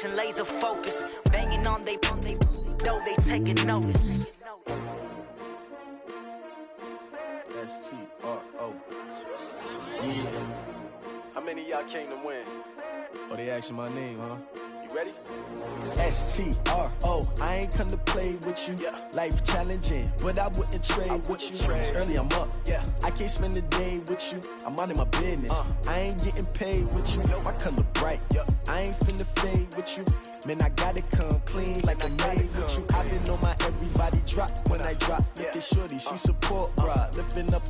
concentration, laser focus. Banging on they know they taking notice. S-T-R-O. Yeah. How many of y'all came to win? Oh, they asking my name, huh? You ready? S-T-R-O. I ain't come to play with you. Yeah. Life challenging, but I wouldn't trade with you. It's early, I'm up. Yeah. I can't spend the day with you. I'm minding my business. I ain't getting paid with you. My color bright. Yeah. I ain't finna fade with you. Man, I gotta come clean like I'm made with you. I've been on my everybody drop when I drop. Look at shorty, she support ride. Lifting up,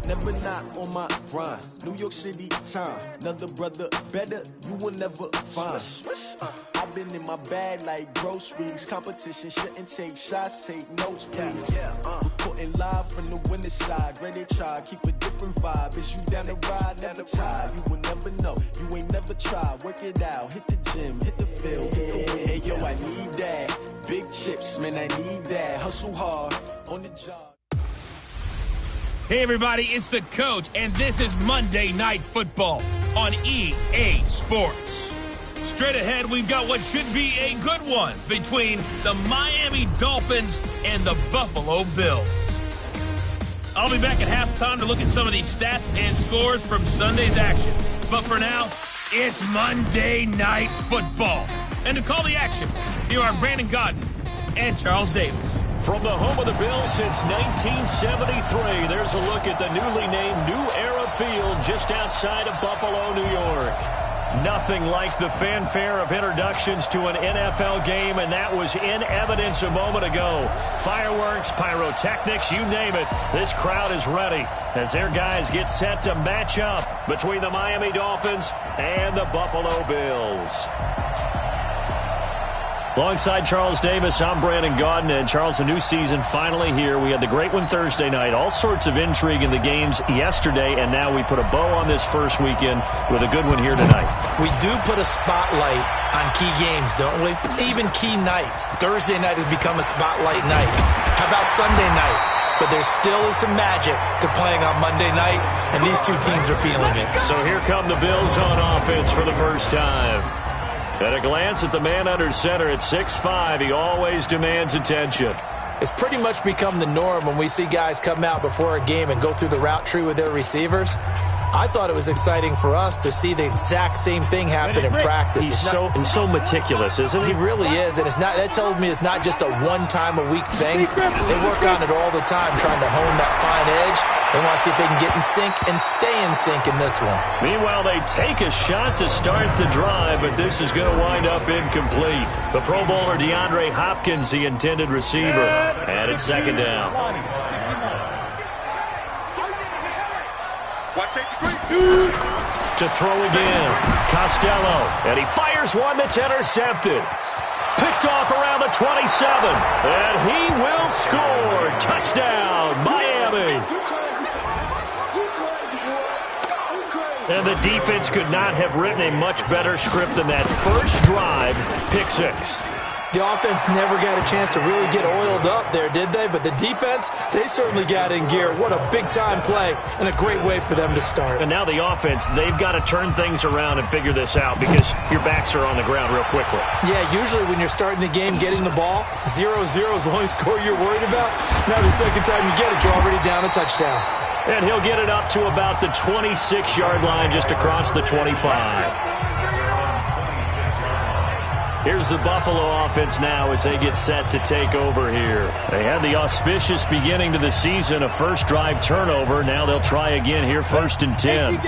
never not on my grind. New York City time. Another brother better, you will never find. I've been in my bag like groceries. Competition shouldn't take shots, take notes, please. Reporting live from the winning side. Ready to try, keep a different vibe. Is you down the ride, never tired. You will never know, you ain't never tried. Work it out, hit the gym, hit the field, hit the win. Hey yo, I need that. Big chips, man, I need that. Hustle hard, on the job. Hey everybody, it's the Coach, and this is Monday Night Football on EA Sports. Straight ahead, we've got what should be a good one between the Miami Dolphins and the Buffalo Bills. I'll be back at halftime to look at some of these stats and scores from Sunday's action. But for now, it's Monday Night Football. And to call the action, here are Brandon Godden and Charles Davis. From the home of the Bills since 1973, there's a look at the newly named New Era Field just outside of Buffalo, New York. Nothing like the fanfare of introductions to an NFL game, and that was in evidence a moment ago. Fireworks, pyrotechnics, you name it. This crowd is ready as their guys get set to match up between the Miami Dolphins and the Buffalo Bills. Alongside Charles Davis, I'm Brandon Godden. And Charles, a new season finally here. We had the great one Thursday night. All sorts of intrigue in the games yesterday, and now we put a bow on this first weekend with a good one here tonight. We do put a spotlight on key games, don't we? Even key nights. Thursday night has become a spotlight night. How about Sunday night? But there still is some magic to playing on Monday night, and these two teams are feeling it. So here come the Bills on offense for the first time. At a glance at the man under center at 6'5", he always demands attention. It's pretty much become the norm when we see guys come out before a game and go through the route tree with their receivers. I thought it was exciting for us to see the exact same thing happen in practice. He's so meticulous, isn't he? He really is, and it's not. That tells me it's not just a one-time-a-week thing. They work on it all the time, trying to hone that fine edge. They want to see if they can get in sync and stay in sync in this one. Meanwhile, they take a shot to start the drive, but this is going to wind up incomplete. The Pro Bowler DeAndre Hopkins, the intended receiver, and it's second down. To throw again, Costello, and he fires one that's intercepted. Picked off around the 27, and he will score. Touchdown, Miami. And the defense could not have written a much better script than that first drive, pick six. The offense never got a chance to really get oiled up there, did they? But the defense, they certainly got in gear. What a big-time play and a great way for them to start. And now the offense, they've got to turn things around and figure this out because your backs are on the ground real quickly. Yeah, usually when you're starting the game, getting the ball, 0-0 is the only score you're worried about. Now the second time you get it, you're already down a touchdown. And he'll get it up to about the 26-yard line just across the 25. Here's the Buffalo offense now as they get set to take over here. They had the auspicious beginning to the season, a first drive turnover. Now they'll try again here, 1st and 10.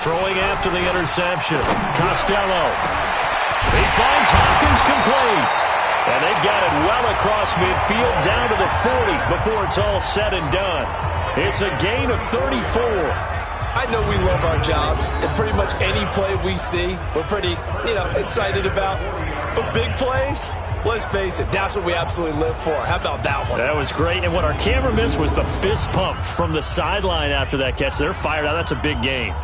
Throwing after the interception. Costello. He finds Hopkins complete. And they've got it well across midfield down to the 40 before it's all said and done. It's a gain of 34. I know we love our jobs, and pretty much any play we see, we're pretty, excited about. But big plays, let's face it, that's what we absolutely live for. How about that one? That was great, and what our camera missed was the fist pump from the sideline after that catch. They're fired out. That's a big gain.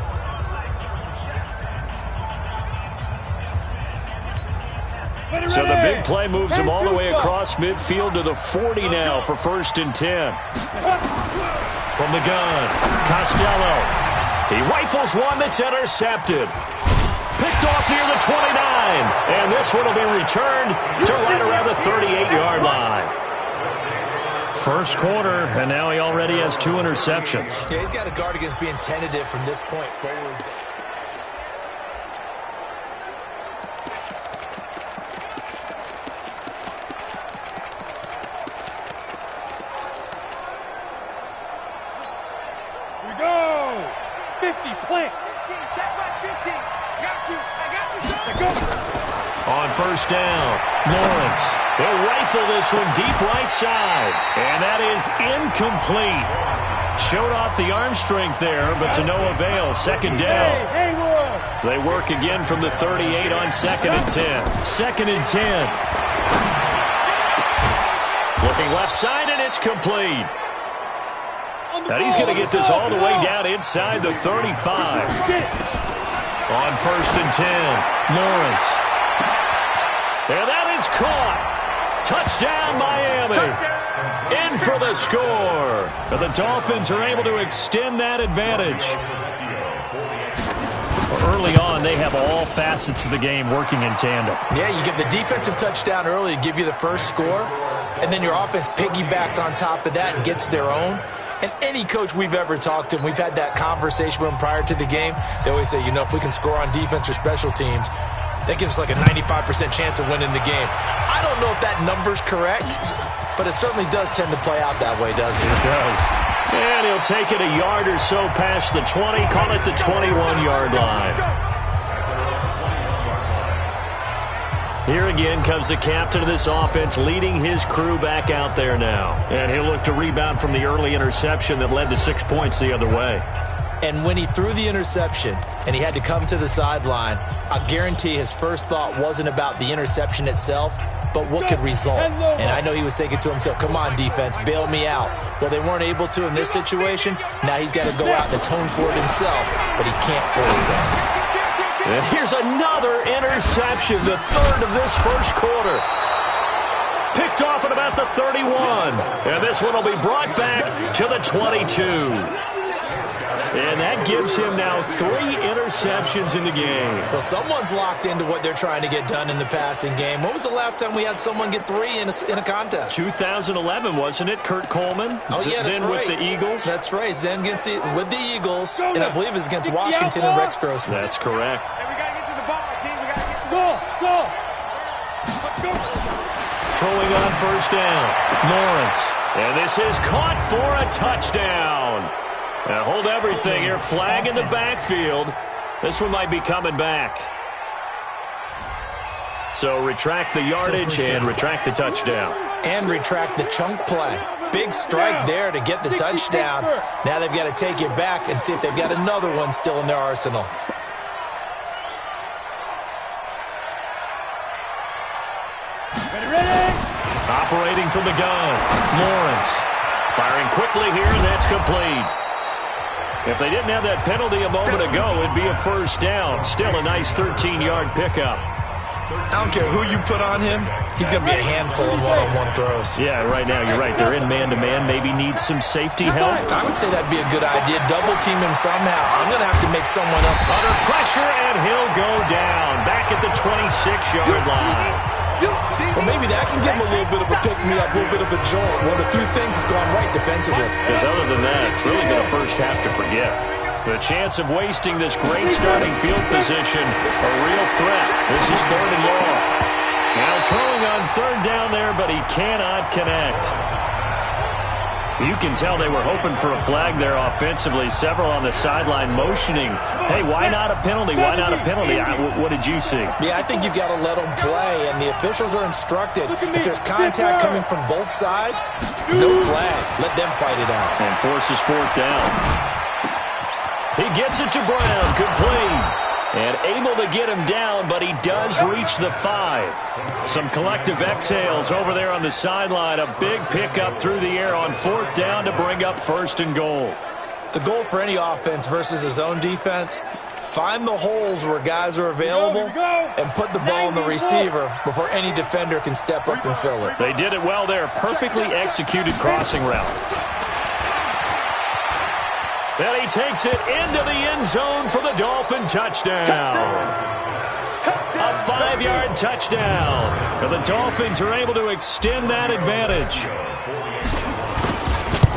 So the big play moves him all the way across midfield to the 40 now for 1st and 10. from the gun. Costello. He rifles one that's intercepted. Picked off near the 29. And this one will be returned to right around the 38-yard line. First quarter, and now he already has 2 interceptions. Yeah, he's got to guard against being tentative from this point forward. Here we go! 50, plant. Check my 50. Got you. I got you, son. Go. On first down, Lawrence. They'll rifle this one deep right side. And that is incomplete. Showed off the arm strength there, but to no avail. Second down. They work again from the 38 on 2nd and 10. 2nd and 10. Looking left side, and it's complete. And he's going to get this all the way down inside the 35. On first and 10, Lawrence. And that is caught. Touchdown, Miami. In for the score. And the Dolphins are able to extend that advantage. Early on, they have all facets of the game working in tandem. Yeah, you get the defensive touchdown early to give you the first score, and then your offense piggybacks on top of that and gets their own. And any coach we've ever talked to, and we've had that conversation with them prior to the game, they always say, you know, if we can score on defense or special teams, that gives us like a 95% chance of winning the game. I don't know if that number's correct, but it certainly does tend to play out that way, doesn't it? It does. And he'll take it a yard or so past the 20, call it the 21-yard line. Here again comes the captain of this offense, leading his crew back out there now. And he'll look to rebound from the early interception that led to 6 points the other way. And when he threw the interception and he had to come to the sideline, I guarantee his first thought wasn't about the interception itself, but what could result. And I know he was thinking to himself, come on, defense, bail me out. Well, they weren't able to in this situation. Now he's got to go out and atone for it himself, but he can't force things. And here's another interception, the third of this first quarter. Picked off at about the 31. And this one will be brought back to the 22. And that gives him now 3 interceptions in the game. Well, someone's locked into what they're trying to get done in the passing game. When was the last time we had someone get 3 in a contest? 2011, wasn't it? Kurt Coleman? Oh, yeah, that's then right. With the Eagles? That's right. Then with the Eagles, and I believe it was against Washington and Rex Grossman. That's correct. Hey, we got to get to the ball, team. We got to get to the ball. Go. Let's go. Throwing on first down, Lawrence. And this is caught for a touchdown. Now hold everything here. Flag in the backfield. This one might be coming back. So retract the yardage and retract the touchdown. And retract the chunk play. Big strike there to get the touchdown. Now they've got to take it back and see if they've got another one still in their arsenal. Ready? Operating from the gun, Lawrence. Firing quickly here, and that's complete. If they didn't have that penalty a moment ago, it'd be a first down. Still a nice 13-yard pickup. I don't care who you put on him. He's going to be a handful of one-on-one throws. Yeah, right now, you're right. They're in man-to-man. Maybe needs some safety help. I would say that'd be a good idea. Double team him somehow. I'm going to have to make someone up. Under pressure, and he'll go down. Back at the 26-yard line. Well, maybe that can give him a little bit of a pick-me-up, a little bit of a jolt. Well, a few things has gone right defensively. Because other than that, it's really been a first half to forget. The chance of wasting this great starting field position, a real threat. This is 3rd and long. Now throwing on 3rd down there, but he cannot connect. You can tell they were hoping for a flag there offensively. Several on the sideline motioning, hey, why not a penalty? Why not a penalty? What did you see? Yeah, I think you've got to let them play, and the officials are instructed. If there's contact coming from both sides, no flag. Let them fight it out. And forces 4th down. He gets it to Brown, complete. And able to get him down, but he does reach the 5. Some collective exhales over there on the sideline. A big pickup through the air on 4th down to bring up 1st and goal. The goal for any offense versus his own defense, find the holes where guys are available and put the ball in the receiver before any defender can step up and fill it. They did it well there. Perfectly executed crossing route. And he takes it into the end zone for the Dolphin touchdown. A 5-yard touchdown. And the Dolphins are able to extend that advantage.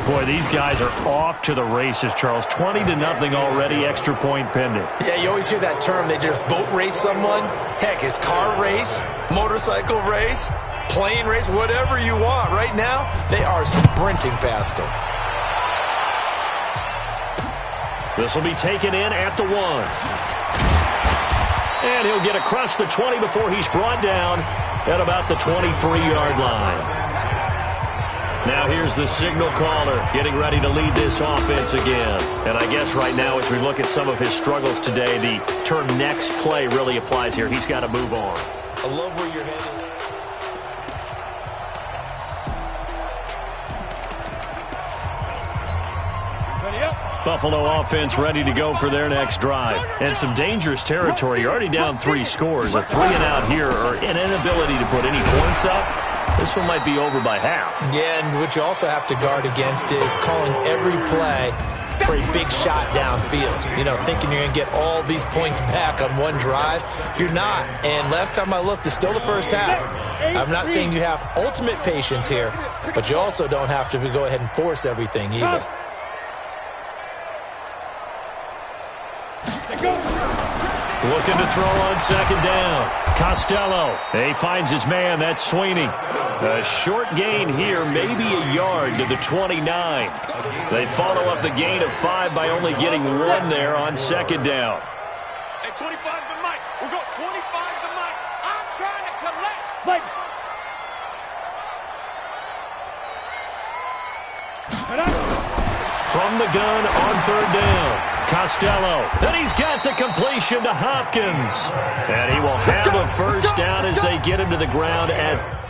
Boy, these guys are off to the races, Charles. 20-0 already, extra point pending. Yeah, you always hear that term. They just boat race someone. Heck, it's car race, motorcycle race, plane race, whatever you want. Right now, they are sprinting past them. This will be taken in at the 1. And he'll get across the 20 before he's brought down at about the 23-yard line. Now here's the signal caller getting ready to lead this offense again. And I guess right now as we look at some of his struggles today, the term next play really applies here. He's got to move on. I love where you're headed. Buffalo offense ready to go for their next drive. And some dangerous territory. You're already down 3 scores. A 3-and-out here or an inability to put any points up. This one might be over by half. Yeah, and what you also have to guard against is calling every play for a big shot downfield. You know, thinking you're going to get all these points back on one drive. You're not. And last time I looked, it's still the first half. I'm not saying you have ultimate patience here, but you also don't have to go ahead and force everything either. Looking to throw on 2nd down. Costello. He finds his man. That's Sweeney. A short gain here, maybe a yard to the 29. They follow up the gain of 5 by only getting 1 there on 2nd down. Hey, 25 to Mike. We're going 25 to Mike. I'm trying to collect. Like. From the gun on 3rd down. Costello. And he's got the completion to Hopkins. And he will have a first down as they get him to the ground at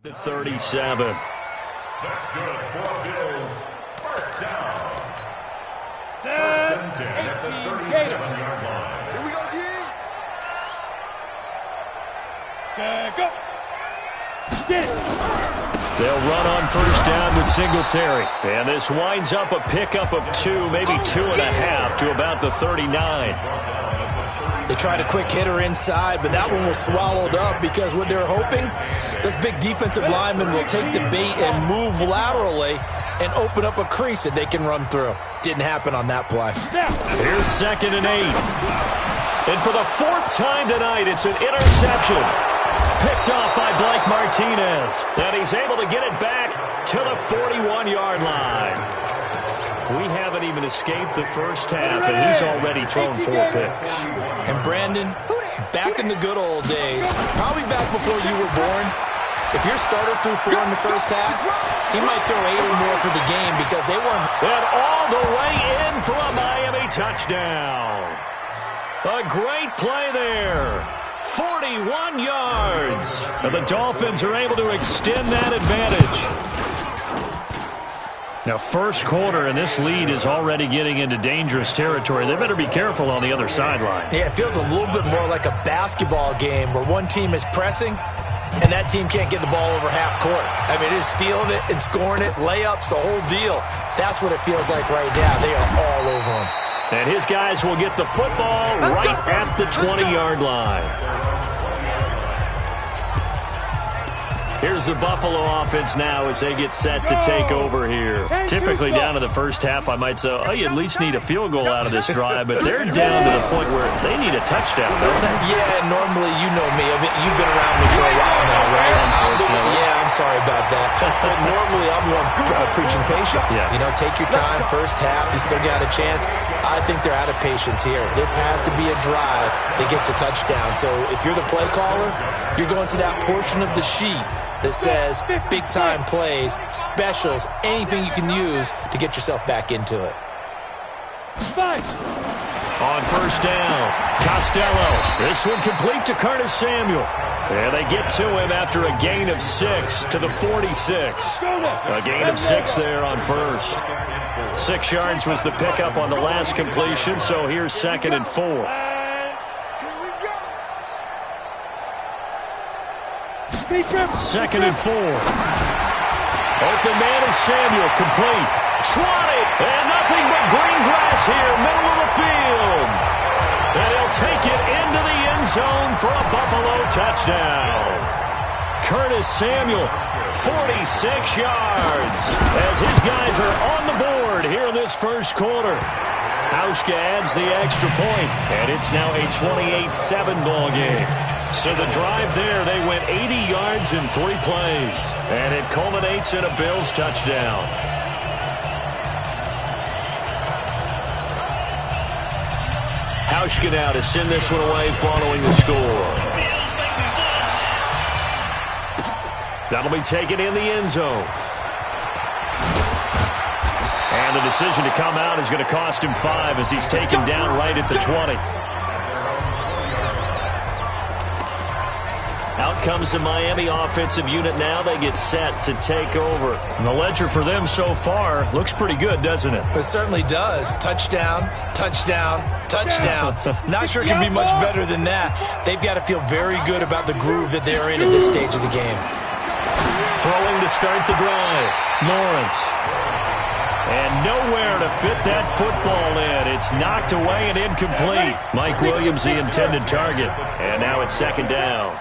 the 37. That's good for Bills. First down. Set. 10 at the 37-yard line. Here we go, D. Check up. They'll run on first down with Singletary. And this winds up a pickup of 2, maybe 2.5 to about the 39. They tried a quick hitter inside, but that one was swallowed up because what they're hoping, this big defensive lineman will take the bait and move laterally and open up a crease that they can run through. Didn't happen on that play. Here's 2nd and 8. And for the 4th time tonight, it's an interception. Picked off by Blake Martinez. And he's able to get it back to the 41-yard line. We haven't even escaped the first half, and he's already thrown 4 picks. And Brandon, back in the good old days, probably back before you were born, if your starter threw 4 in the first half, he might throw 8 or more for the game because they weren't. And all the way in for a Miami touchdown. A great play there. 41 yards. And the Dolphins are able to extend that advantage. Now, first quarter, and this lead is already getting into dangerous territory. They better be careful on the other sideline. Yeah, it feels a little bit more like a basketball game where one team is pressing and that team can't get the ball over half court. I mean, it is stealing it and scoring it, layups, the whole deal. That's what it feels like right now. They are all over him. And his guys will get the football right at the 20-yard line. Here's the Buffalo offense now as they get set to take over here. Typically down to the first half, I might say, oh, you at least need a field goal out of this drive, but they're down to the point where they need a touchdown, don't they? Yeah, normally, you know me. I mean, you've been around me for a while now, right? Yeah, I'm sorry about that. But normally, I'm one preaching patience. Yeah. You know, take your time. First half, you still got a chance. I think they're out of patience here. This has to be a drive that gets a touchdown. So if you're the play caller, you're going to that portion of the sheet that says big-time plays, specials, anything you can use to get yourself back into it. On first down, Costello. This one complete to Curtis Samuel. And they get to him after a gain of 6 to the 46. A gain of 6 there on first. 6 yards was the pickup on the last completion, so here's 2nd and 4. Second and 4. Open man is Samuel, complete. 20, and nothing but green grass here, middle of the field. And he'll take it into the end zone for a Buffalo touchdown. Curtis Samuel, 46 yards, as his guys are on the board here in this first quarter. Hauschka adds the extra point, and it's now a 28-7 ball game. So the drive there, they went 80 yards in 3 plays. And it culminates in a Bills touchdown. Hauschka now to send this one away following the score. That'll be taken in the end zone. And the decision to come out is going to cost him 5 as he's taken down right at the 20. Out comes the Miami offensive unit now. They get set to take over. And the ledger for them so far looks pretty good, doesn't it? It certainly does. Touchdown, touchdown, touchdown. Not sure it can be much better than that. They've got to feel very good about the groove that they're in at this stage of the game. Throwing to start the drive, Lawrence. And nowhere to fit that football in. It's knocked away and incomplete. Mike Williams, the intended target. And now it's 2nd down.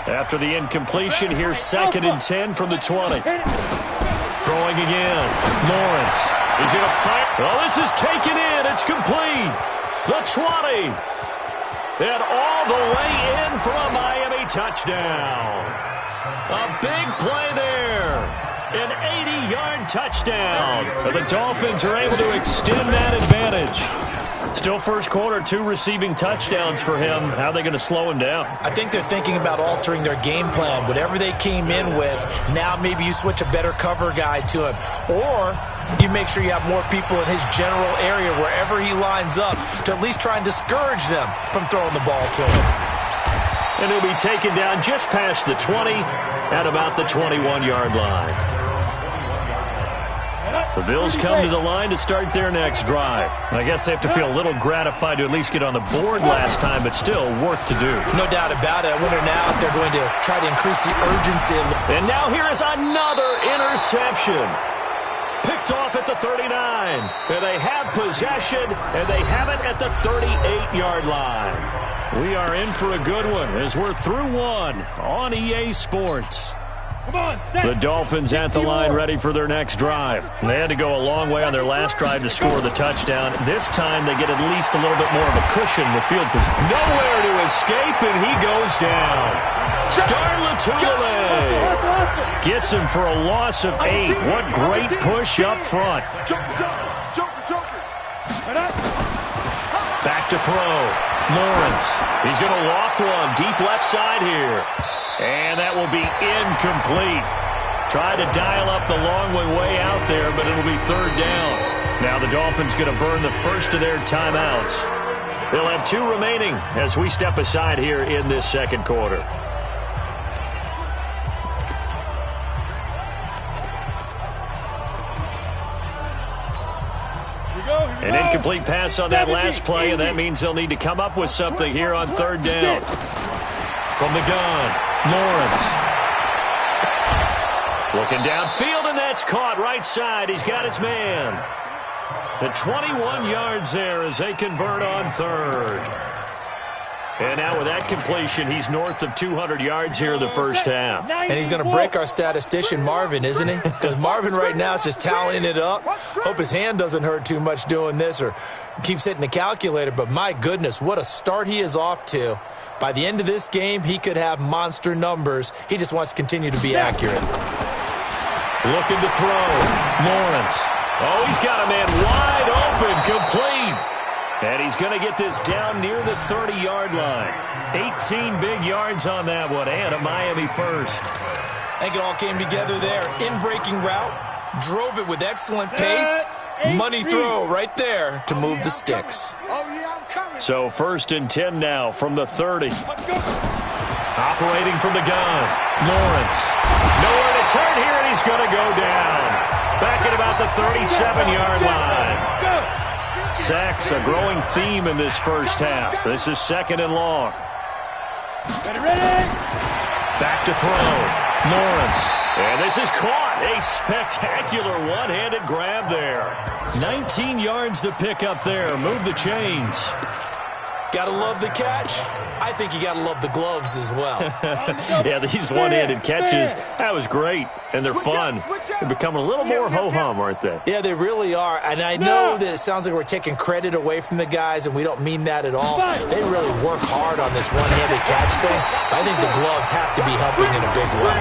After the incompletion, here's 2nd and 10 from the 20. Throwing again. Lawrence. He's going to fire. Well, this is taken in. It's complete. The 20. And all the way in for a Miami touchdown. A big play there. An 80-yard touchdown. The Dolphins are able to extend that advantage. Still first quarter, 2 receiving touchdowns for him. How are they going to slow him down? I think they're thinking about altering their game plan. Whatever they came in with, now maybe you switch a better cover guy to him. Or you make sure you have more people in his general area wherever he lines up to at least try and discourage them from throwing the ball to him. And he'll be taken down just past the 20 at about the 21-yard line. The Bills come to the line to start their next drive. I guess they have to feel a little gratified to at least get on the board last time, but still work to do. No doubt about it. I wonder now if they're going to try to increase the urgency. And now here is another interception. Picked off at the 39. And they have possession, and they have it at the 38-yard line. We are in for a good one as we're through one on EA Sports. The Dolphins at the line ready for their next drive. They had to go a long way on their last drive to score the touchdown. This time they get at least a little bit more of a cushion in the field position. Nowhere to escape, and he goes down. Star Latulippe gets him for a loss of 8. What great push up front. Back to throw. Lawrence. He's going to loft one deep left side here. And that will be incomplete. Tried to dial up the long way out there, but it'll be 3rd down. Now the Dolphins going to burn the first of their timeouts. They'll have 2 remaining as we step aside here in this 2nd quarter. An incomplete pass on that last play, and that means they'll need to come up with something here on 3rd down. From the gun, Lawrence. Looking downfield, and that's caught right side. He's got his man. The 21 yards there as they convert on 3rd. And now with that completion, he's north of 200 yards here in the first half. And he's going to break our statistician, Marvin, isn't he? Because Marvin right now is just tallying it up. Hope his hand doesn't hurt too much doing this or keeps hitting the calculator. But my goodness, what a start he is off to. By the end of this game, he could have monster numbers. He just wants to continue to be accurate. Looking to throw. Lawrence. Oh, he's got a man wide open, complete. And he's going to get this down near the 30-yard line. 18 big yards on that one, and a Miami first. I think it all came together there. In-breaking route, drove it with excellent pace. Money throw right there to move the sticks. So 1st and 10 now from the 30. Operating from the gun. Lawrence. Nowhere to turn here, and he's going to go down. Back at about the 37-yard line. Sacks, a growing theme in this first half. This is 2nd and long. Back to throw. Lawrence. And this is caught. A spectacular one-handed grab there. 19 yards to pick up there. Move the chains. Gotta love the catch. I think you gotta love the gloves as well. Yeah, these one-handed catches, that was great. And they're fun. They're becoming a little more ho-hum, aren't they? Yeah, they really are. And I know that it sounds like we're taking credit away from the guys, and we don't mean that at all. They really work hard on this one-handed catch thing. I think the gloves have to be helping in a big way.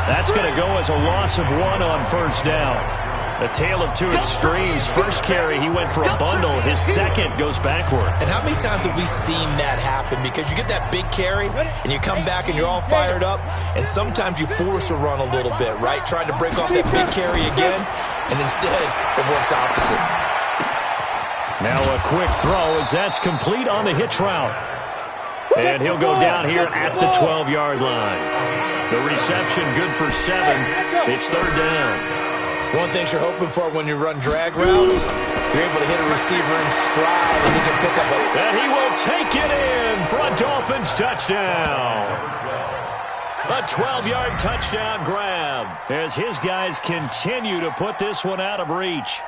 That's going to go as a loss of 1 on 1st down. A tale of two extremes. First carry, he went for a bundle. His second goes backward. And how many times have we seen that happen? Because you get that big carry, and you come back and you're all fired up, and sometimes you force a run a little bit, right? Trying to break off that big carry again, and instead it works opposite. Now a quick throw as that's complete on the hitch route. And he'll go down here at the 12-yard line. The reception good for 7. It's 3rd down. One thing you're hoping for when you run drag routes, you're able to hit a receiver in stride and he can pick up a... And he will take it in for a Dolphins touchdown. A 12-yard touchdown grab as his guys continue to put this one out of reach.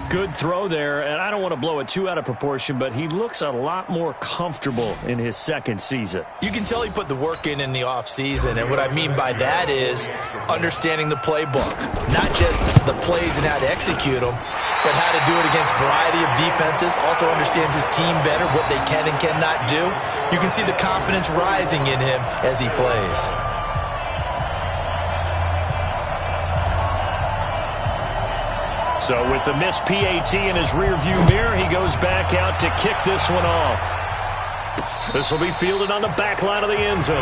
Good throw there, and I don't want to blow it too out of proportion, but he looks a lot more comfortable in his 2nd season. You can tell he put the work in the offseason, and what I mean by that is understanding the playbook. Not just the plays and how to execute them, but how to do it against a variety of defenses. Also understands his team better, what they can and cannot do. You can see the confidence rising in him as he plays. So with the missed PAT in his rearview mirror, he goes back out to kick this one off. This will be fielded on the back line of the end zone.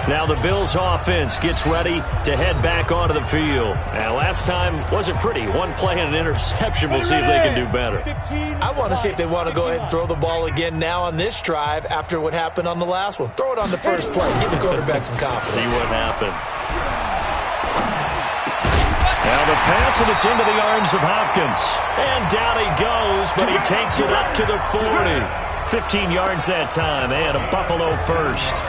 Now the Bills offense gets ready to head back onto the field. Now last time wasn't pretty. One play and an interception. We'll see if they can do better. I want to see if they want to go ahead and throw the ball again now on this drive after what happened on the last one. Throw it on the first play. Give the quarterback some confidence. See what happens. Now the pass, and it's into the arms of Hopkins. And down he goes, but he takes it up to the 40. 15 yards that time, and a Buffalo first.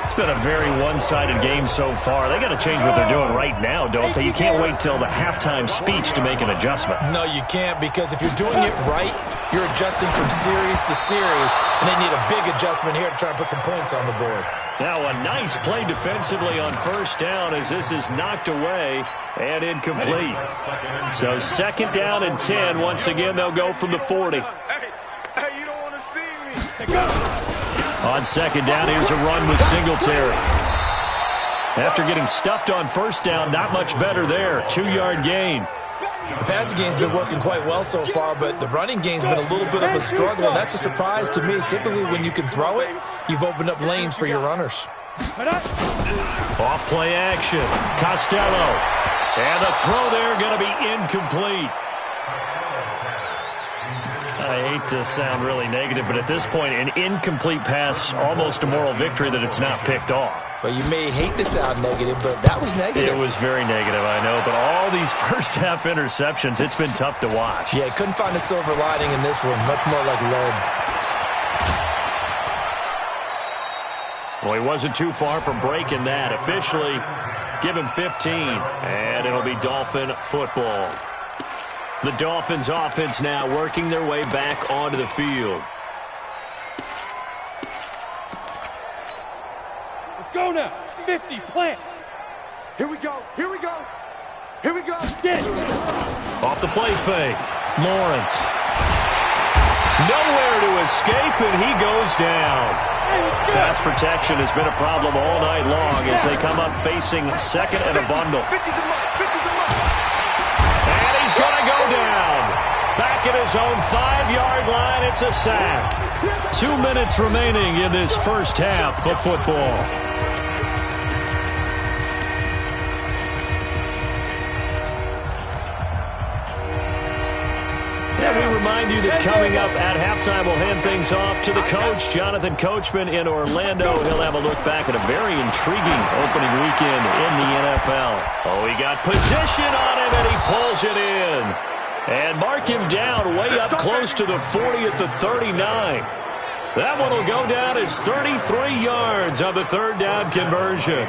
It's been a very one-sided game so far. They got to change what they're doing right now, don't they? You can't wait till the halftime speech to make an adjustment. No, you can't, because if you're doing it right, you're adjusting from series to series, and they need a big adjustment here to try and put some points on the board. Now a nice play defensively on 1st down as this is knocked away and incomplete. So 2nd down and 10. Once again, they'll go from the 40. Hey, you don't want to see me. On 2nd down, here's a run with Singletary. After getting stuffed on 1st down, not much better there. 2-yard gain. The passing game's been working quite well so far, but the running game's been a little bit of a struggle, and that's a surprise to me. Typically, when you can throw it, you've opened up lanes for your runners. Off play action. Costello. And the throw there going to be incomplete. I hate to sound really negative, but at this point, an incomplete pass, almost a moral victory that it's not picked off. Well, you may hate to sound negative, but that was negative. It was very negative, I know. But all these first-half interceptions, it's been tough to watch. Yeah, couldn't find a silver lining in this one. Much more like lead. Well, he wasn't too far from breaking that. Officially, give him 15, and it'll be Dolphin football. The Dolphins offense now working their way back onto the field. Let's go now. 50, plant. Here we go. Here we go. Here we go. Get it. Off the play fake. Lawrence. Nowhere to escape, and he goes down. Pass protection has been a problem all night long as they come up facing second and a bundle. And he's going to go down. Back at his own 5-yard line, it's a sack. 2 minutes remaining in this first half of football. We remind you that coming up at halftime, we'll hand things off to the coach, Jonathan Coachman in Orlando. He'll have a look back at a very intriguing opening weekend in the NFL. Oh, he got position on him, and he pulls it in. And mark him down way up close to the 40 at the 39. That one will go down as 33 yards on the third down conversion.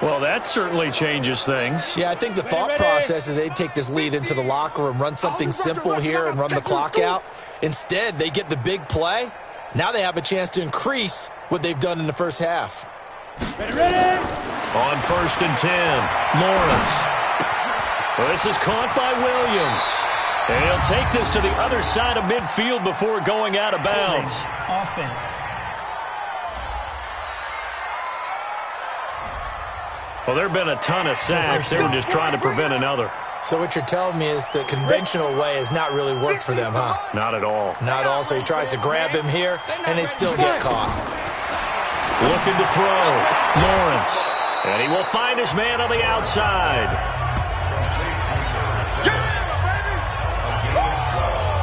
Well, that certainly changes things. Yeah, I think the thought process is they'd take this lead into the locker room, run something simple here and run the clock out. Instead, they get the big play. Now they have a chance to increase what they've done in the first half. Ready? On 1st and 10, Lawrence. Well, this is caught by Williams. And he'll take this to the other side of midfield before going out of bounds. Offense. Well, there have been a ton of sacks. They were just trying to prevent another. So what you're telling me is the conventional way has not really worked for them, huh? Not at all. Not at all. So he tries to grab him here, and they still get caught. Looking to throw. Lawrence. And he will find his man on the outside.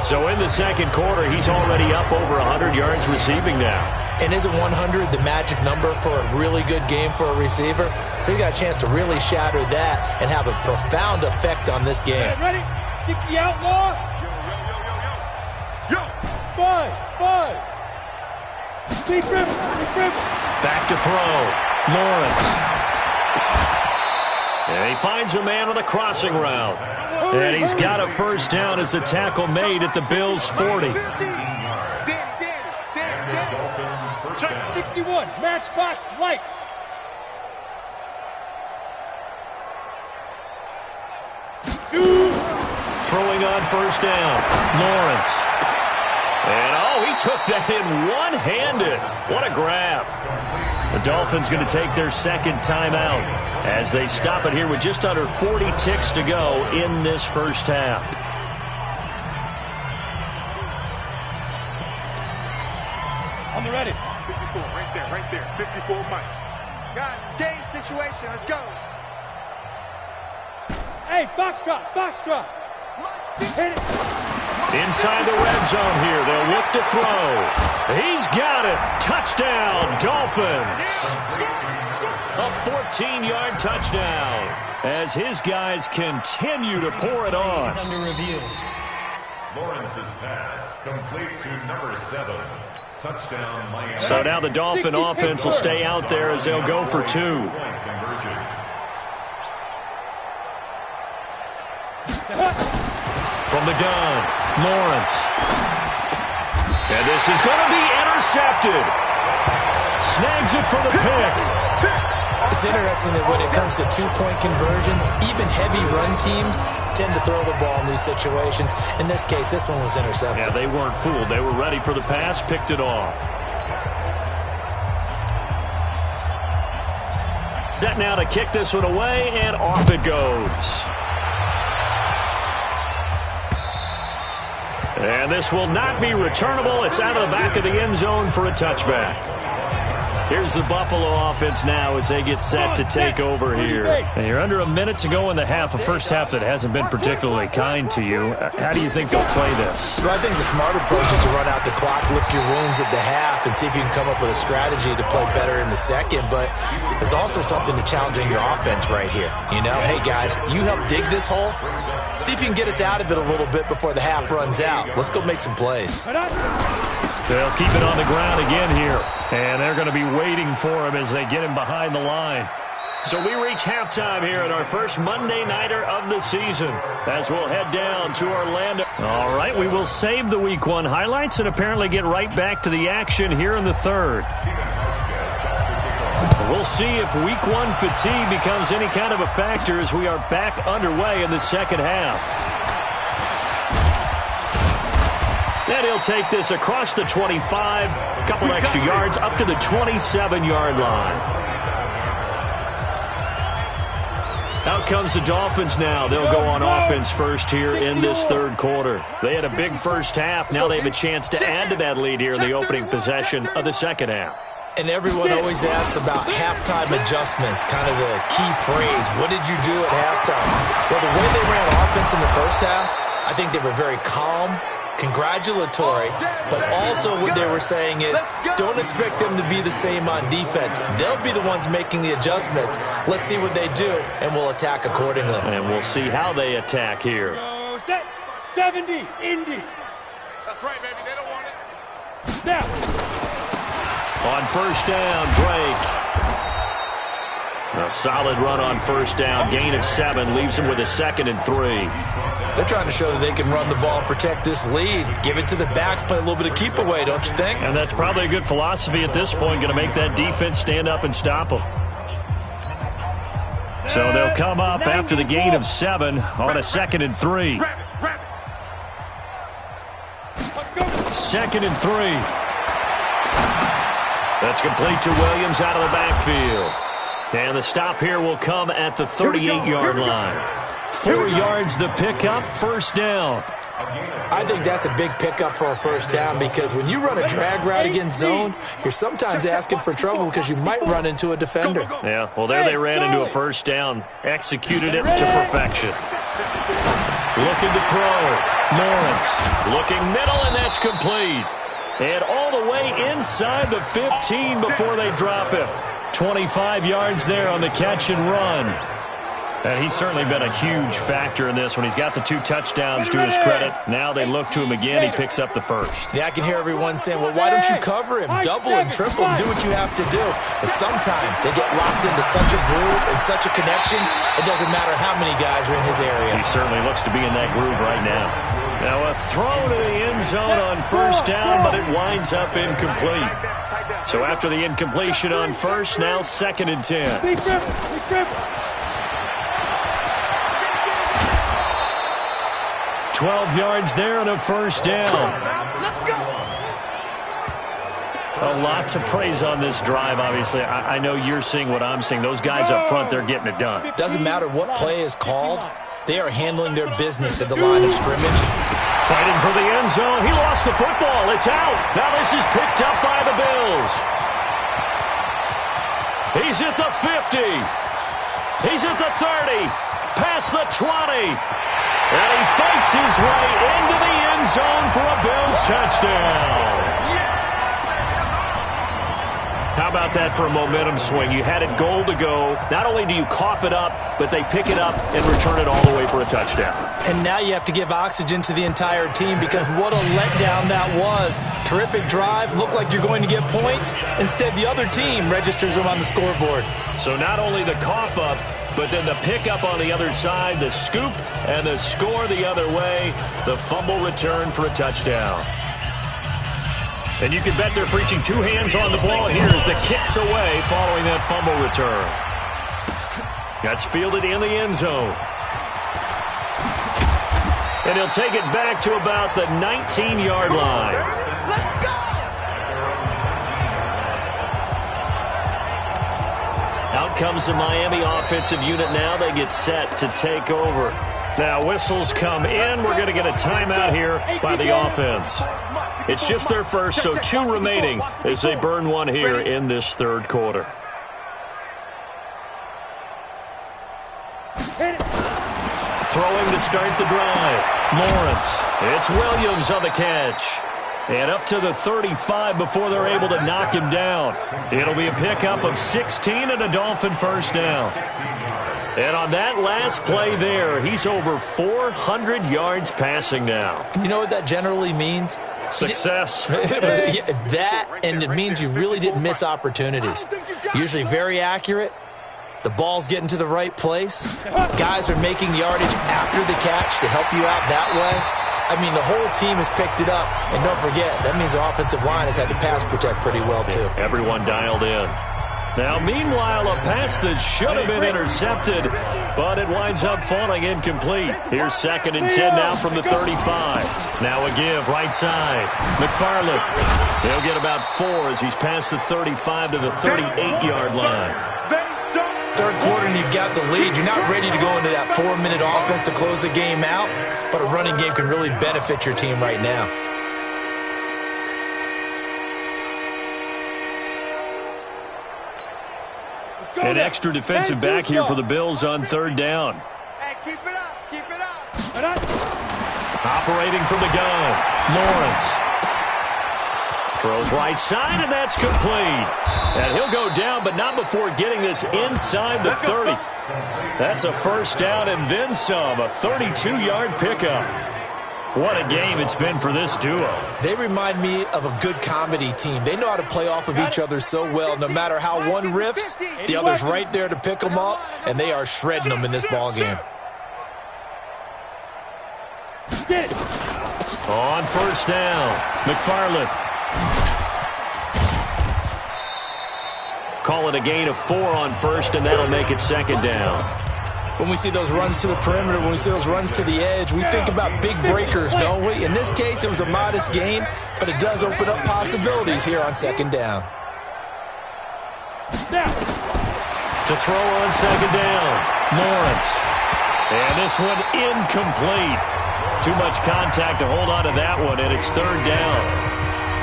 So in the second quarter, he's already up over 100 yards receiving now. And isn't 100 the magic number for a really good game for a receiver? So he got a chance to really shatter that and have a profound effect on this game. Ready? 60 outlaw. Yo. 5. Deep rip. Back to throw. Lawrence. And he finds a man on the crossing route. And he's got a first down as the tackle made at the Bills' 40. 61, matchbox, lights. Throwing on first down, Lawrence. And, he took that in one-handed. What a grab. The Dolphins going to take their second timeout as they stop it here with just under 40 ticks to go in this first half. On the ready. 54, right there. 54 mics. Guys, it's game situation. Let's go. Hey, box drop. Hit it. Inside the red zone here. They'll look to throw. He's got it. Touchdown, Dolphins. A 14-yard touchdown as his guys continue to pour it on. He's under review. Lawrence's pass complete to number 7. Touchdown, Miami. So now the Dolphin offense will stay out there as they'll go for 2. From the gun, Lawrence. And this is going to be intercepted. Snags it for the pick. It's interesting that when it comes to two-point conversions, even heavy run teams tend to throw the ball in these situations. In this case, this one was intercepted. Yeah, they weren't fooled. They were ready for the pass, picked it off. Set now to kick this one away, and off it goes. And this will not be returnable. It's out of the back of the end zone for a touchback. Here's the Buffalo offense now as they get set to take over here. And you're under a minute to go in the half, a first half that hasn't been particularly kind to you. How do you think they'll play this? Well, I think the smart approach is to run out the clock, lick your wounds at the half, and see if you can come up with a strategy to play better in the second. But there's also something to challenging your offense right here. You know, hey, guys, you help dig this hole. See if you can get us out of it a little bit before the half runs out. Let's go make some plays. They'll keep it on the ground again here. And they're going to be waiting for him as they get him behind the line. So we reach halftime here at our first Monday Nighter of the season as we'll head down to Orlando. All right, we will save the Week 1 highlights and apparently get right back to the action here in the third. We'll see if Week 1 fatigue becomes any kind of a factor as we are back underway in the second half. And he'll take this across the 25, a couple extra yards up to the 27-yard line. Out comes the Dolphins now. They'll go on offense first here in this third quarter. They had a big first half. Now they have a chance to add to that lead here in the opening possession of the second half. And everyone always asks about halftime adjustments, kind of the key phrase. What did you do at halftime? Well, the way they ran offense in the first half, I think they were very calm, congratulatory, but also what they were saying is don't expect them to be the same on defense. They'll be the ones making the adjustments. Let's see what they do, and we'll attack accordingly. And we'll see how they attack here. Set 70, Indy. That's right, baby. They don't want it. Now. On first down, Drake. A solid run on first down. Gain of 7 leaves him with a 2nd and 3. They're trying to show that they can run the ball and protect this lead. Give it to the backs, play a little bit of keep away, don't you think? And that's probably a good philosophy at this point, going to make that defense stand up and stop them. So they'll come up after the gain of 7 on a 2nd and 3. 2nd and 3. That's complete to Williams out of the backfield. And the stop here will come at the 38-yard line. 4 yards the pickup, first down. I think that's a big pickup for a first down because when you run a drag route against zone, you're sometimes asking for trouble because you might run into a defender. Yeah, well, there they ran into a first down. Executed it to perfection. Looking to throw. Lawrence looking middle, and that's complete. And all the way inside the 15 before they drop him. 25 yards there on the catch and run. And he's certainly been a huge factor in this when he's got the 2 touchdowns to his credit. Now they look to him again. He picks up the first. Yeah, I can hear everyone saying, well, why don't you cover him? Double and triple him. Do what you have to do. But sometimes they get locked into such a groove and such a connection, it doesn't matter how many guys are in his area. He certainly looks to be in that groove right now. Now a throw to the end zone on first down, but it winds up incomplete. So after the incompletion on first, now 2nd and 10. 12 yards there and a first down. Lots of praise on this drive, obviously. I know you're seeing what I'm seeing. Those guys up front, they're getting it done. Doesn't matter what play is called. They are handling their business at the line of scrimmage. Fighting for the end zone. He lost the football. It's out. Now this is picked up by the Bills. He's at the 50. He's at the 30. Past the 20. And he fights his way into the end zone for a Bills touchdown. How about that for a momentum swing? You had it goal to go. Not only do you cough it up, but they pick it up and return it all the way for a touchdown. And now you have to give oxygen to the entire team because what a letdown that was. Terrific drive. Looked like you're going to get points. Instead, the other team registers them on the scoreboard. So not only the cough up, but then the pickup on the other side, the scoop, and the score the other way. The fumble return for a touchdown. And you can bet they're preaching 2 hands on the ball here as the kick's away following that fumble return. That's fielded in the end zone. And he'll take it back to about the 19-yard line. Let's go! Out comes the Miami offensive unit now. They get set to take over. Now whistles come in. We're going to get a timeout here by the offense. It's just their first, so 2 remaining as they burn 1 here in this third quarter. Throwing to start the drive. Lawrence. It's Williams on the catch. And up to the 35 before they're able to knock him down. It'll be a pickup of 16 and a Dolphin first down. And on that last play there, he's over 400 yards passing now. You know what that generally means? Success. That, and it means you really didn't miss opportunities. Usually very accurate, The ball's getting to the right place. Guys are making yardage after the catch to help you out that way. I mean, the whole team has picked it up. And don't forget, that means the offensive line has had to pass protect pretty well, too. Everyone dialed in. Now, meanwhile, a pass that should have been intercepted, but it winds up falling incomplete. Here's 2nd and 10 now from the 35. Now a give, right side. McFarland. He'll get about 4 as he's past the 35 to the 38-yard line. Third quarter and you've got the lead. You're not ready to go into that 4-minute offense to close the game out, but a running game can really benefit your team right now. An extra defensive back here for the Bills on 3rd down. Hey, keep it up, keep it up. Operating from the gun, Lawrence. Throws right side, and that's complete. And he'll go down, but not before getting this inside the 30. That's a 1st down and then some, a 32-yard pickup. What a game it's been for this duo. They remind me of a good comedy team. They know how to play off of each other so well. No matter how one riffs, the other's right there to pick them up, and they are shredding them in this ball game. On 1st down, McFarland. Call it a gain of 4 on 1st, and that'll make it 2nd down. When we see those runs to the perimeter, when we see those runs to the edge, we think about big breakers, don't we? In this case, it was a modest gain, but it does open up possibilities here on 2nd down. To throw on 2nd down, Lawrence. And this one incomplete. Too much contact to hold on to that one, and it's 3rd down.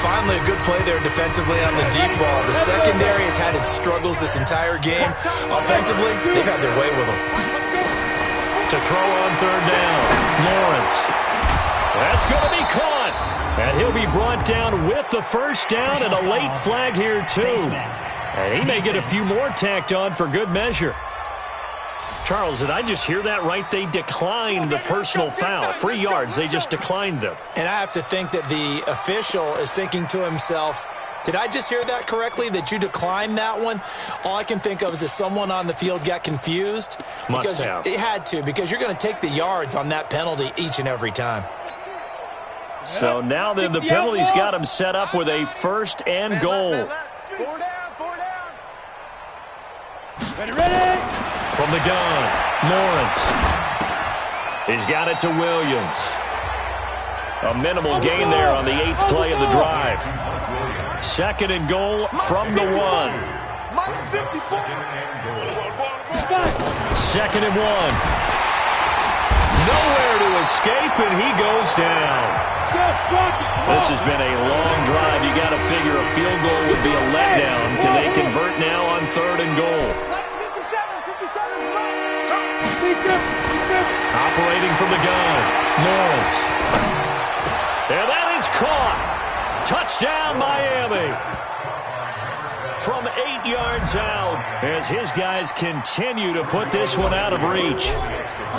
Finally, a good play there defensively on the deep ball. The secondary has had its struggles this entire game. Offensively, they've had their way with them. To throw on 3rd down, Lawrence. That's going to be caught. And he'll be brought down with the 1st down and a late flag here, too. And he may get a few more tacked on for good measure. Charles, did I just hear that right? They declined the personal foul. 3 yards, they just declined them. And I have to think that the official is thinking to himself, did I just hear that correctly, that you declined that one? All I can think of is that someone on the field got confused. Must have. It had to, because you're going to take the yards on that penalty each and every time. So now then the penalty's got him set up with a 1st and goal. 4 down. Ready? From the gun, Lawrence. He's got it to Williams. A minimal gain there on the 8th play of the drive. 2nd and goal from the 1. 2nd and 1. Nowhere to escape, and he goes down. This has been a long drive. You got to figure a field goal would be a letdown. Can they convert now on 3rd and goal? Operating from the gun, Lawrence. And that is caught. Touchdown, Miami. From 8 yards out as his guys continue to put this one out of reach.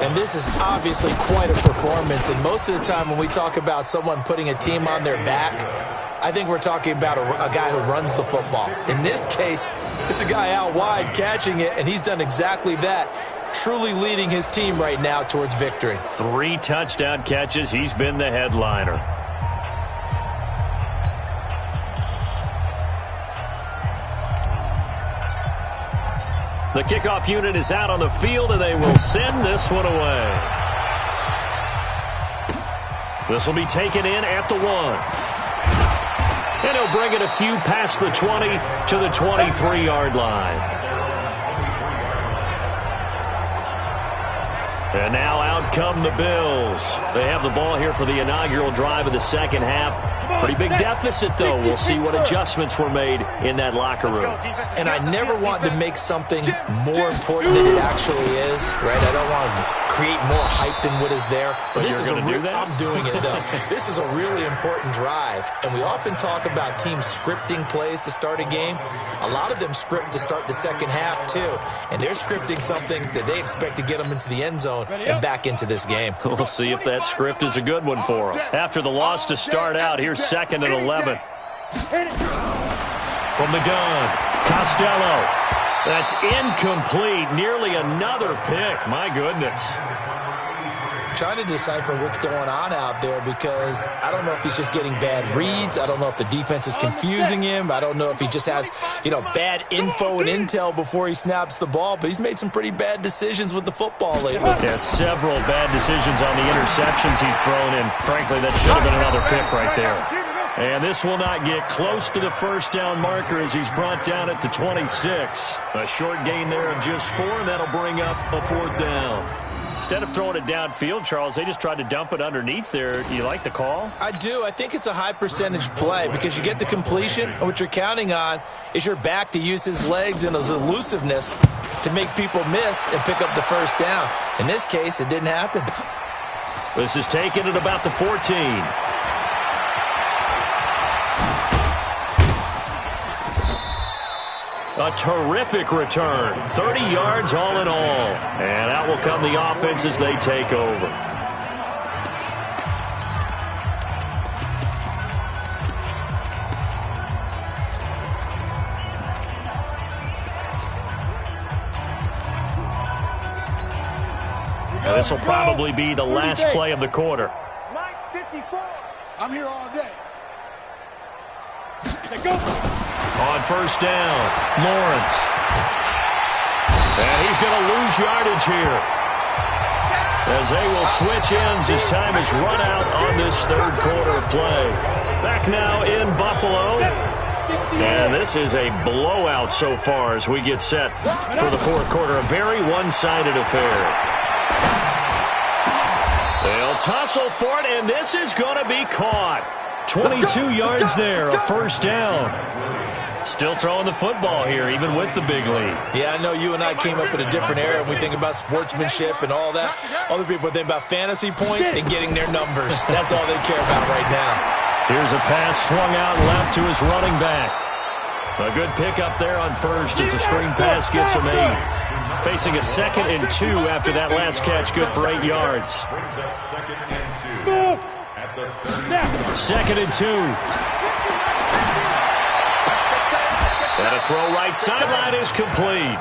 And this is obviously quite a performance. And most of the time when we talk about someone putting a team on their back, I think we're talking about a guy who runs the football. In this case, it's a guy out wide catching it, and he's done exactly that. Truly leading his team right now towards victory. 3 touchdown catches. He's been the headliner. The kickoff unit is out on the field, and they will send this one away. This will be taken in at the 1. And he'll bring it a few past the 20 to the 23-yard line. And now out come the Bills. They have the ball here for the inaugural drive of the 2nd half. Pretty big deficit, though. We'll see what adjustments were made in that locker room. And I never want to make something more important than it actually is, right? I don't want to create more hype than what is there. But this is I'm doing it, though. This is a really important drive. And we often talk about teams scripting plays to start a game. A lot of them script to start the 2nd half, too. And they're scripting something that they expect to get them into the end zone and back into this game. We'll see if that script is a good one for them. After the loss to start out, here's 2nd and 11. From the gun, Costello. That's incomplete. Nearly another pick. My goodness. Trying to decipher what's going on out there because I don't know if he's just getting bad reads. I don't know if the defense is confusing him. I don't know if he just has, bad info and intel before he snaps the ball. But he's made some pretty bad decisions with the football lately. Yeah, several bad decisions on the interceptions he's thrown, and frankly, that should have been another pick right there. And this will not get close to the first down marker as he's brought down at the 26. A short gain there of just 4, and that'll bring up a 4th down. Instead of throwing it downfield, Charles, they just tried to dump it underneath there. Do you like the call? I do. I think it's a high percentage play because you get the completion, and what you're counting on is your back to use his legs and his elusiveness to make people miss and pick up the first down. In this case, it didn't happen. This is taken at about the 14. A terrific return. 30 yards all in all. And out will come the offense as they take over. Now this will probably be the last play of the quarter. Line 54. I'm here all day. Go. On first down, Lawrence. And he's going to lose yardage here, as they will switch ends as time is run out on this third quarter of play. Back now in Buffalo. And this is a blowout so far as we get set for the fourth quarter. A very one-sided affair. They'll tussle for it, and this is going to be caught. 22 yards there, a first down. Still throwing the football here, even with the big lead. Yeah, I know you and I came up in a different era, and we think about sportsmanship and all that. Other people think about fantasy points and getting their numbers. That's all they care about right now. Here's a pass swung out left to his running back. A good pickup there on first as the screen pass gets him 8. Facing a 2nd and 2 after that last catch, good for 8 yards. 2nd and 2. And a throw right sideline is complete.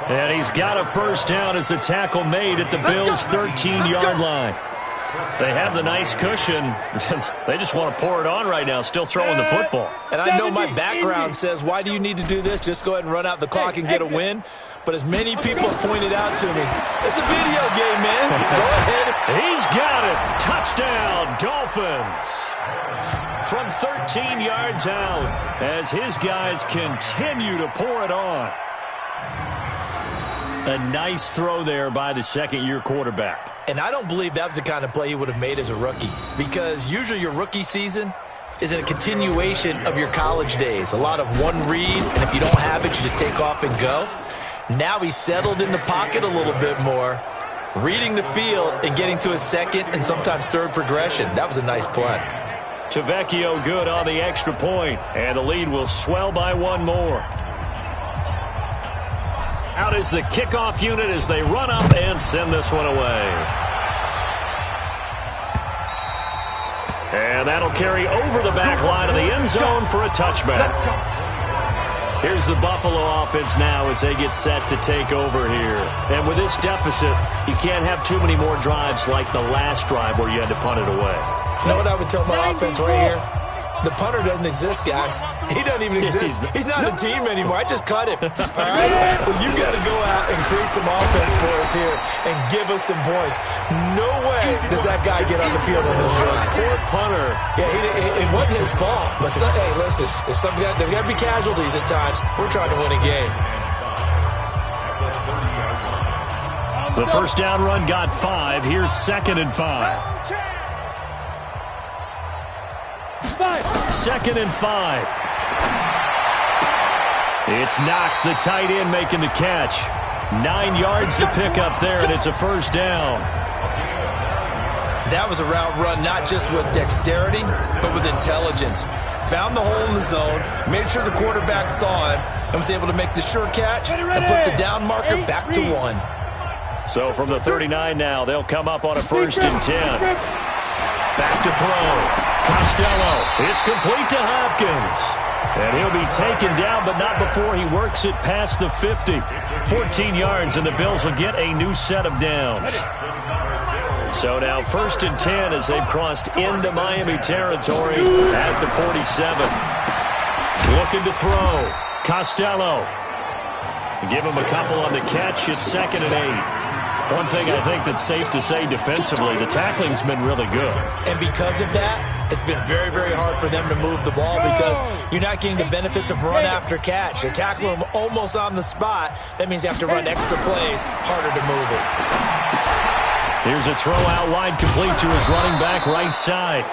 And he's got a first down as the tackle made at the Bills' 13-yard line. They have the nice cushion. They just want to pour it on right now, still throwing the football. And I know my background says, why do you need to do this? Just go ahead and run out the clock and get a win. But as many people have pointed out to me, it's a video game, man. Go ahead. He's got it. Touchdown, Dolphins. From 13 yards out as his guys continue to pour it on. A nice throw there by the second-year quarterback. And I don't believe that was the kind of play he would have made as a rookie, because usually your rookie season is a continuation of your college days. A lot of one read, and if you don't have it, you just take off and go. Now he's settled in the pocket a little bit more, reading the field and getting to his second and sometimes third progression. That was a nice play. Tavecchio good on the extra point, and the lead will swell by one more. Out is the kickoff unit as they run up and send this one away. And that'll carry over the back line of the end zone for a touchback. Here's the Buffalo offense now as they get set to take over here. And with this deficit, you can't have too many more drives like the last drive where you had to punt it away. You know what I would tell my offense right here? The punter doesn't exist, guys. He doesn't even exist. He's not a team anymore. I just cut him. All right? So you got to go out and create some offense for us here and give us some points. No way does that guy get on the field on this drive. Poor punter. Yeah, it wasn't his fault. But, hey, listen, there's got to be casualties at times. We're trying to win a game. The first down run got 5. Here's 2nd and 5. 2nd and 5. It's Knox, the tight end, making the catch. 9 yards to pick up there, and it's a first down. That was a route run not just with dexterity, but with intelligence. Found the hole in the zone, made sure the quarterback saw him, and was able to make the sure catch and flip the down marker back to 1. So from the 39 now, they'll come up on a 1st and 10. Back to throw. Costello. It's complete to Hopkins. And he'll be taken down, but not before he works it past the 50. 14 yards, and the Bills will get a new set of downs. So now 1st and 10 as they've crossed into Miami territory at the 47. Looking to throw. Costello. Give him a couple on the catch. It's 2nd and 8. One thing I think that's safe to say defensively, the tackling's been really good. And because of that, it's been very, very hard for them to move the ball because you're not getting the benefits of run after catch. You're tackling them almost on the spot. That means you have to run extra plays, harder to move it. Here's a throw out wide, complete to his running back right side.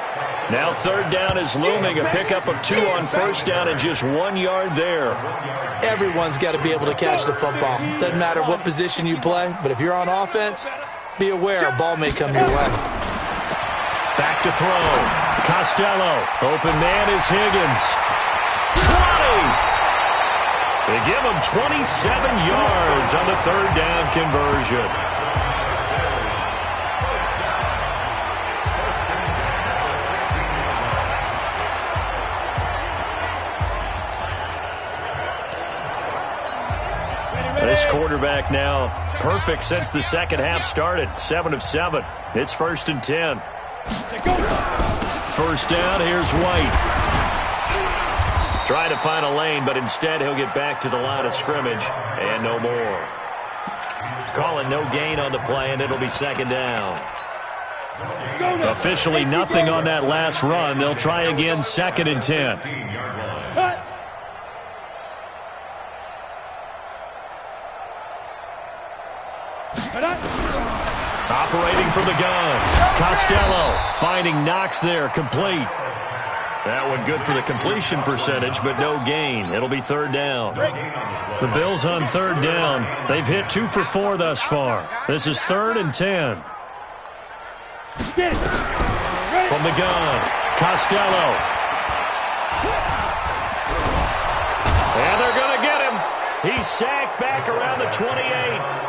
Now 3rd down is looming, a pickup of 2 on 1st down and just 1 yard there. Everyone's got to be able to catch the football. Doesn't matter what position you play, but if you're on offense, be aware a ball may come your way. Back to throw. Costello. Open man is Higgins. 20! They give him 27 yards on the 3rd down conversion. This quarterback now perfect since the second half started. 7 of 7. It's 1st and 10. 1st down, here's White. Trying to find a lane, but instead he'll get back to the line of scrimmage and no more. Calling no gain on the play, and it'll be 2nd down. Officially nothing on that last run. They'll try again 2nd and 10. Operating from the gun. Costello finding Knox there, complete. That one good for the completion percentage, but no gain. It'll be 3rd down. The Bills on 3rd down. They've hit 2 for 4 thus far. This is 3rd and 10. From the gun, Costello. And they're going to get him. He's sacked back around the 28.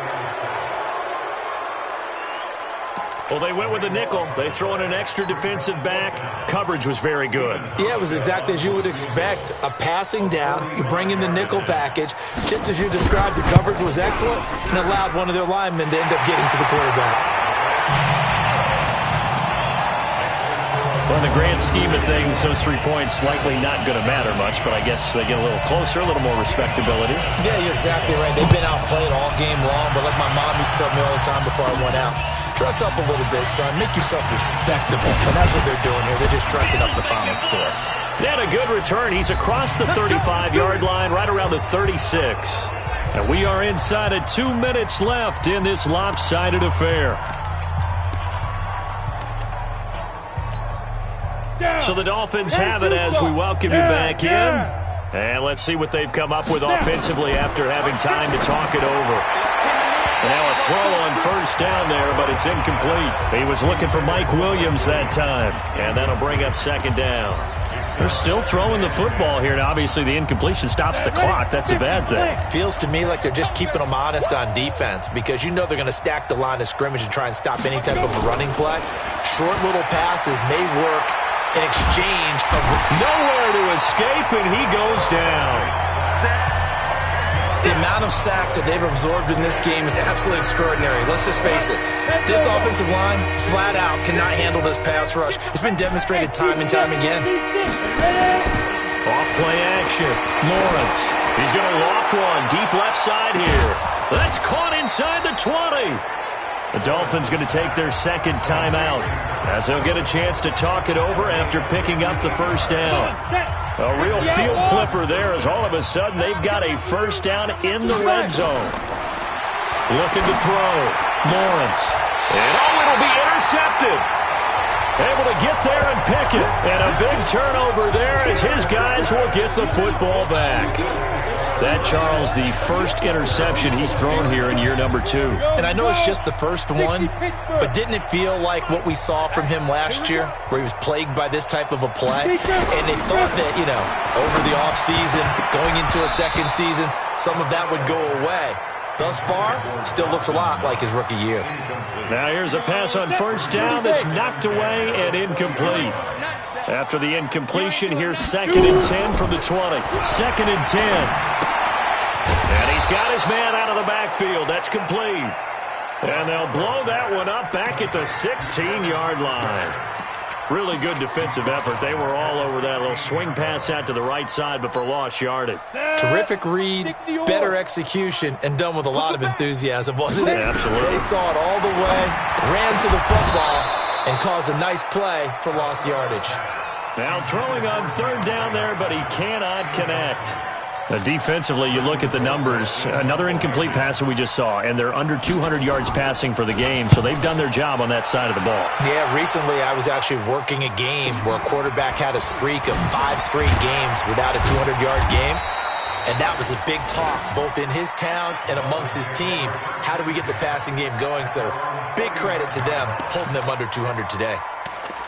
Well, they went with a nickel. They throw in an extra defensive back. Coverage was very good. Yeah, it was exactly as you would expect. A passing down. You bring in the nickel package. Just as you described, the coverage was excellent and allowed one of their linemen to end up getting to the quarterback. Well, in the grand scheme of things, those 3 points likely not going to matter much, but I guess they get a little closer, a little more respectability. Yeah, you're exactly right. They've been outplayed all game long, but like my mom used to tell me all the time before I went out, dress up a little bit, son. Make yourself respectable. And that's what they're doing here. They're just dressing up the final score. They had a good return. He's across the 35-yard line, right around the 36. And we are inside of 2 minutes left in this lopsided affair. So the Dolphins have it as we welcome you back in. And let's see what they've come up with offensively after having time to talk it over. And now a throw on 1st down there, but it's incomplete. He was looking for Mike Williams that time. And that'll bring up 2nd down. They're still throwing the football here. Now, obviously, the incompletion stops the clock. That's a bad thing. Feels to me like they're just keeping them honest on defense because you know they're going to stack the line of scrimmage and try and stop any type of a running play. Short little passes may work in exchange of nowhere to escape, and he goes down. The amount of sacks that they've absorbed in this game is absolutely extraordinary. Let's just face it. This offensive line, flat out, cannot handle this pass rush. It's been demonstrated time and time again. Off play action. Lawrence. He's going to loft one. Deep left side here. That's caught inside the 20. The Dolphins going to take their 2nd timeout as they'll get a chance to talk it over after picking up the 1st down. A real field flipper there as all of a sudden they've got a 1st down in the red zone. Looking to throw. Lawrence. And it'll be intercepted. Able to get there and pick it. And a big turnover there as his guys will get the football back. That, Charles, the first interception he's thrown here in year number 2. And I know it's just the first one, but didn't it feel like what we saw from him last year, where he was plagued by this type of a play? And they thought that, over the offseason, going into a 2nd season, some of that would go away. Thus far, still looks a lot like his rookie year. Now here's a pass on 1st down that's knocked away and incomplete. After the incompletion, here's 2nd and 10 from the 20. 2nd and 10. And he's got his man out of the backfield. That's complete. And they'll blow that one up back at the 16-yard line. Really good defensive effort. They were all over that little swing pass out to the right side before lost yardage. Terrific read, better execution, and done with a lot of enthusiasm, wasn't it? Yeah, absolutely. They saw it all the way, ran to the football, and caused a nice play for lost yardage. Now throwing on 3rd down there, but he cannot connect. Defensively, you look at the numbers. Another incomplete pass that we just saw, and they're under 200 yards passing for the game, so they've done their job on that side of the ball. Yeah, recently I was actually working a game where a quarterback had a streak of 5 straight games without a 200-yard game, and that was a big talk, both in his town and amongst his team. How do we get the passing game going? So big credit to them, holding them under 200 today.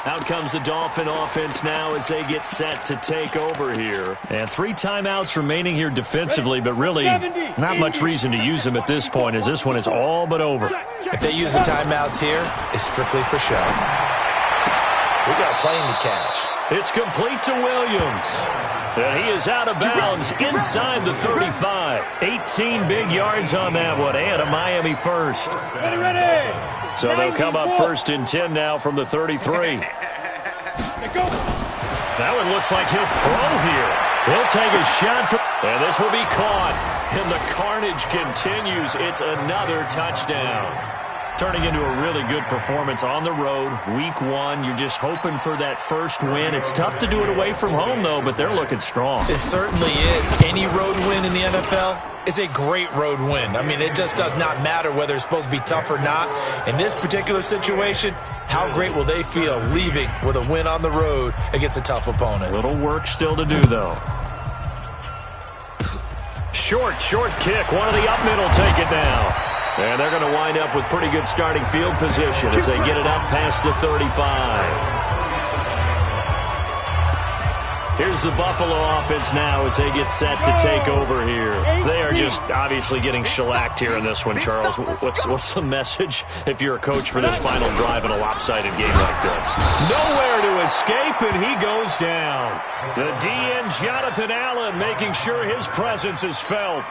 Out comes the Dolphin offense now as they get set to take over here. And 3 timeouts remaining here defensively, but really not much reason to use them at this point as this one is all but over. If they use the timeouts here, it's strictly for show. We got a plane to catch. It's complete to Williams. And he is out of bounds inside the 35. 18 big yards on that one and a Miami first. Ready. So they'll come up 1st and 10 now from the 33. That one looks like he'll throw here. He'll take a shot, and this will be caught. And the carnage continues. It's another touchdown. Turning into a really good performance on the road. Week 1, you're just hoping for that first win. It's tough to do it away from home, though, but they're looking strong. It certainly is. Any road win in the NFL is a great road win. I mean, it just does not matter whether it's supposed to be tough or not. In this particular situation, how great will they feel leaving with a win on the road against a tough opponent? Little work still to do, though. Short kick. One of the up middle take it down. And they're going to wind up with pretty good starting field position as they get it up past the 35. Here's the Buffalo offense now as they get set to take over here. They are just obviously getting shellacked here in this one, Charles. What's the message if you're a coach for this final drive in a lopsided game like this? Nowhere to escape, and he goes down. The DN, Jonathan Allen, making sure his presence is felt.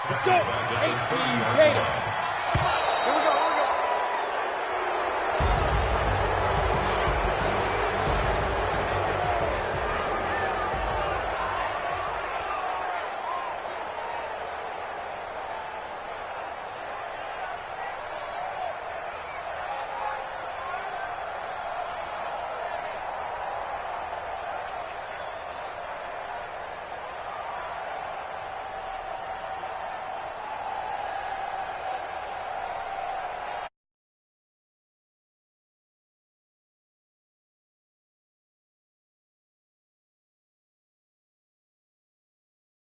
Let's go. 18, Gator.